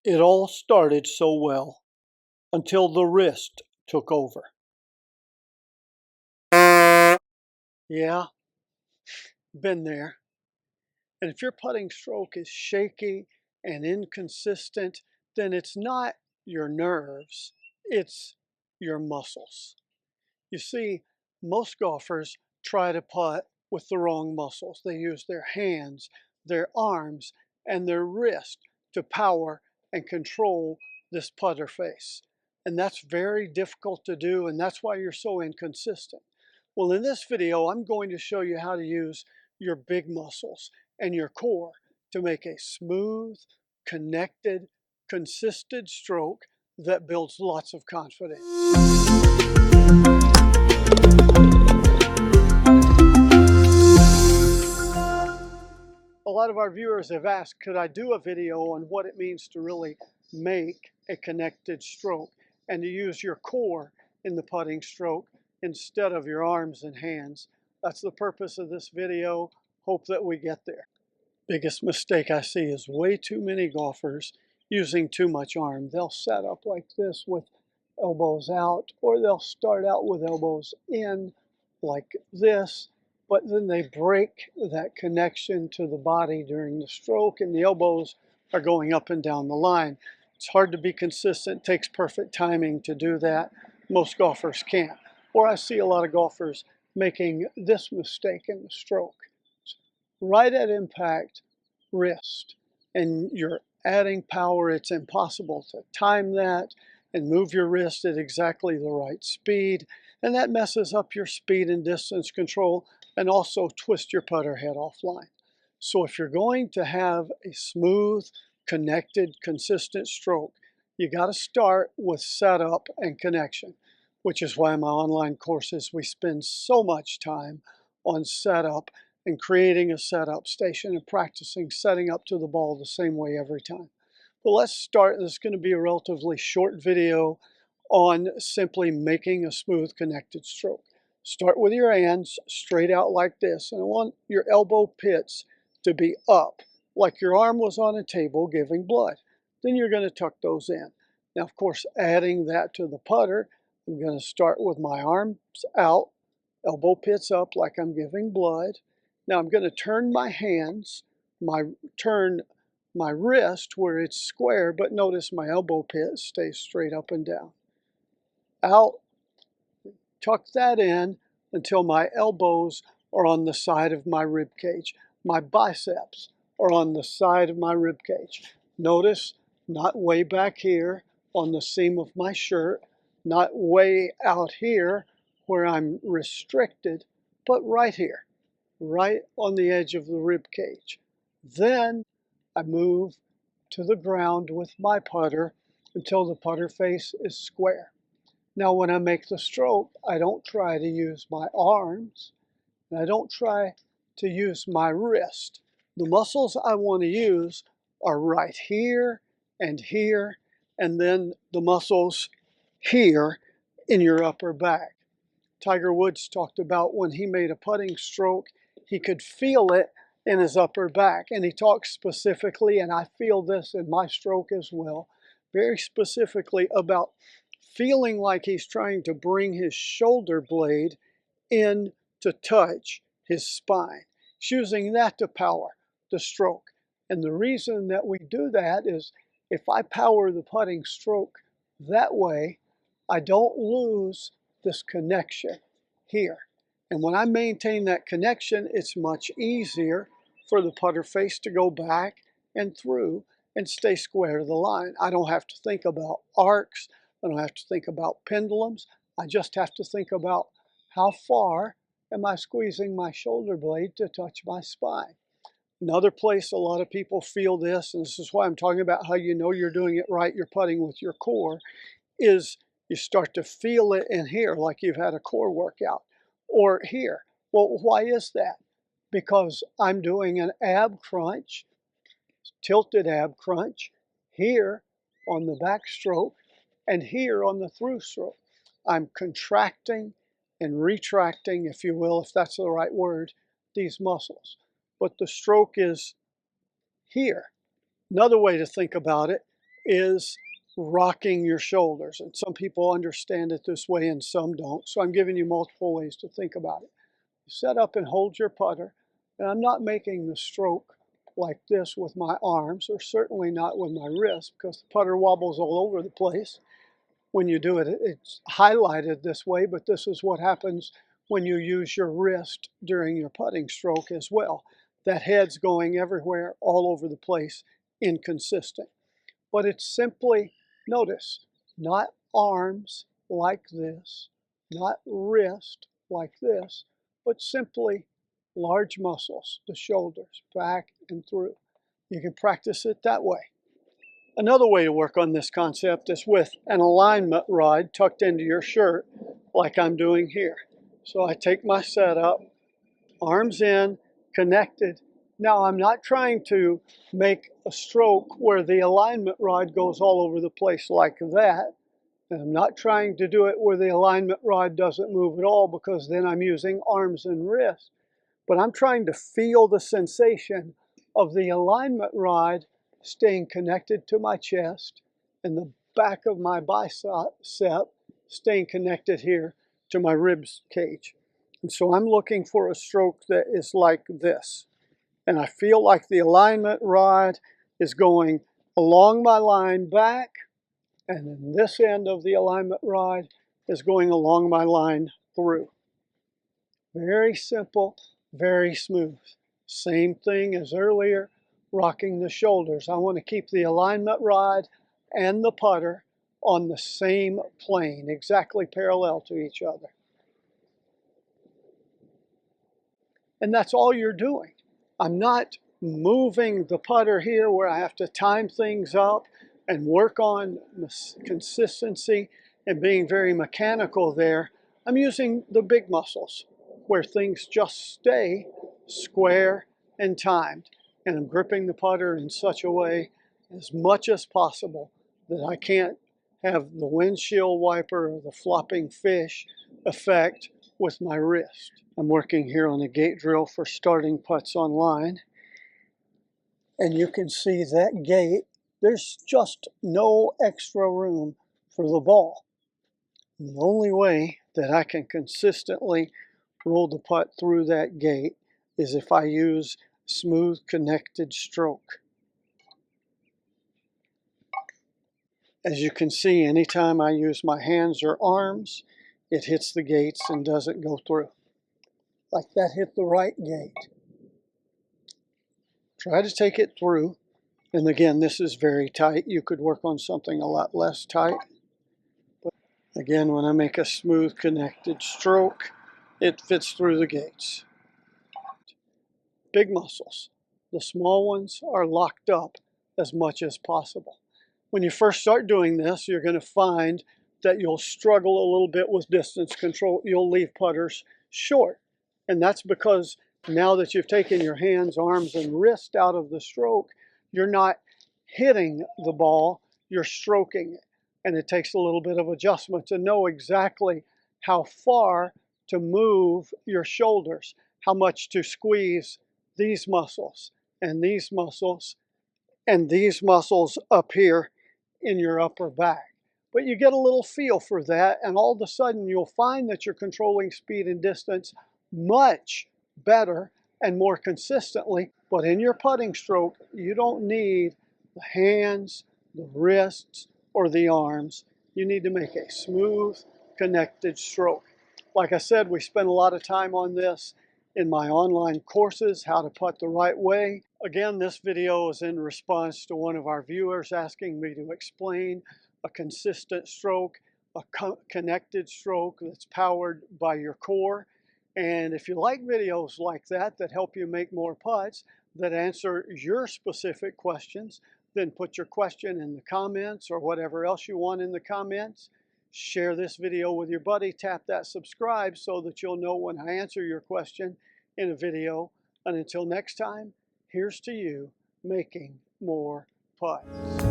It all started so well until the wrist took over. Yeah, been there. And if your putting stroke is shaky and inconsistent, then it's not your nerves, it's your muscles. You see, most golfers try to putt with the wrong muscles. They use their hands, their arms, and their wrist to power and control this putter face. And that's very difficult to do, and that's why you're so inconsistent. Well, in this video, I'm going to show you how to use your big muscles and your core to make a smooth, connected, consistent stroke that builds lots of confidence. A lot of our viewers have asked, could I do a video on what it means to really make a connected stroke and to use your core in the putting stroke instead of your arms and hands? That's the purpose of this video. Hope that we get there. Biggest mistake I see is way too many golfers using too much arm. They'll set up like this with elbows out, or they'll start out with elbows in like this, but then they break that connection to the body during the stroke and the elbows are going up and down the line. It's hard to be consistent. It takes perfect timing to do that. Most golfers can't. Or I see a lot of golfers making this mistake in the stroke. Right at impact, wrist, and you're adding power. It's impossible to time that and move your wrist at exactly the right speed, and that messes up your speed and distance control and also twist your putter head offline. So if you're going to have a smooth, connected, consistent stroke, you got to start with setup and connection, which is why in my online courses we spend so much time on setup and creating a setup station and practicing setting up to the ball the same way every time. But let's start. This is going to be a relatively short video on simply making a smooth connected stroke. Start with your hands straight out like this, and I want your elbow pits to be up like your arm was on a table giving blood. Then you're going to tuck those in. Now, of course, adding that to the putter, I'm going to start with my arms out, elbow pits up like I'm giving blood. Now I'm going to turn my hands, turn my wrist where it's square, but notice my elbow pit stays straight up and down. Out, tuck that in until my elbows are on the side of my rib cage. My biceps are on the side of my rib cage. Notice, not way back here on the seam of my shirt, not way out here where I'm restricted, but right here, right on the edge of the rib cage. Then I move to the ground with my putter until the putter face is square. Now when I make the stroke, I don't try to use my arms, and I don't try to use my wrist. The muscles I want to use are right here, and then the muscles here in your upper back. Tiger Woods talked about when he made a putting stroke, he could feel it in his upper back. And he talks specifically, and I feel this in my stroke as well, very specifically about feeling like he's trying to bring his shoulder blade in to touch his spine. He's using that to power the stroke. And the reason that we do that is if I power the putting stroke that way, I don't lose this connection here. And when I maintain that connection, it's much easier for the putter face to go back and through and stay square to the line. I don't have to think about arcs. I don't have to think about pendulums. I just have to think about how far am I squeezing my shoulder blade to touch my spine. Another place a lot of people feel this, and this is why I'm talking about how you know you're doing it right, you're putting with your core, is you start to feel it in here like you've had a core workout, or here. Well, why is that? Because I'm doing an ab crunch, tilted ab crunch, here on the backstroke and here on the through stroke. I'm contracting and retracting, if you will, if that's the right word, these muscles. But the stroke is here. Another way to think about it is rocking your shoulders. And some people understand it this way and some don't. So I'm giving you multiple ways to think about it. Set up and hold your putter. And I'm not making the stroke like this with my arms, or certainly not with my wrist, because the putter wobbles all over the place. When you do it, it's highlighted this way, but this is what happens when you use your wrist during your putting stroke as well. That head's going everywhere, all over the place, inconsistent. But it's simply, notice, not arms like this, not wrist like this, but simply large muscles, the shoulders, back and through. You can practice it that way. Another way to work on this concept is with an alignment rod tucked into your shirt, like I'm doing here. So I take my setup, arms in, connected. Now I'm not trying to make a stroke where the alignment rod goes all over the place like that. And I'm not trying to do it where the alignment rod doesn't move at all, because then I'm using arms and wrists. But I'm trying to feel the sensation of the alignment rod staying connected to my chest and the back of my bicep staying connected here to my ribs cage. And so I'm looking for a stroke that is like this. And I feel like the alignment rod is going along my line back, and then this end of the alignment rod is going along my line through. Very simple, very smooth. Same thing as earlier, rocking the shoulders. I want to keep the alignment rod and the putter on the same plane, exactly parallel to each other. And that's all you're doing. I'm not moving the putter here where I have to time things up and work on consistency and being very mechanical there. I'm using the big muscles where things just stay square and timed. And I'm gripping the putter in such a way as much as possible that I can't have the windshield wiper or the flopping fish effect with my wrist. I'm working here on a gate drill for starting putts online. And you can see that gate, there's just no extra room for the ball. And the only way that I can consistently roll the putt through that gate is if I use smooth connected stroke. As you can see, anytime I use my hands or arms, it hits the gates and doesn't go through. Like that hit the right gate. Try to take it through. And again, this is very tight. You could work on something a lot less tight. But again, when I make a smooth connected stroke, it fits through the gates. Big muscles. The small ones are locked up as much as possible. When you first start doing this, you're going to find that you'll struggle a little bit with distance control. You'll leave putters short. And that's because now that you've taken your hands, arms, and wrist out of the stroke, you're not hitting the ball, you're stroking it. And it takes a little bit of adjustment to know exactly how far to move your shoulders, how much to squeeze these muscles and these muscles and these muscles up here in your upper back. But you get a little feel for that, and all of a sudden you'll find that you're controlling speed and distance much better and more consistently. But in your putting stroke, you don't need the hands, the wrists, or the arms. You need to make a smooth, connected stroke. Like I said, we spend a lot of time on this in my online courses, How to Putt the Right Way. Again, this video is in response to one of our viewers asking me to explain a consistent stroke, a connected stroke that's powered by your core. And if you like videos like that that help you make more putts, that answer your specific questions, then put your question in the comments or whatever else you want in the comments. Share this video with your buddy, tap that subscribe so that you'll know when I answer your question in a video. And until next time, here's to you making more putts.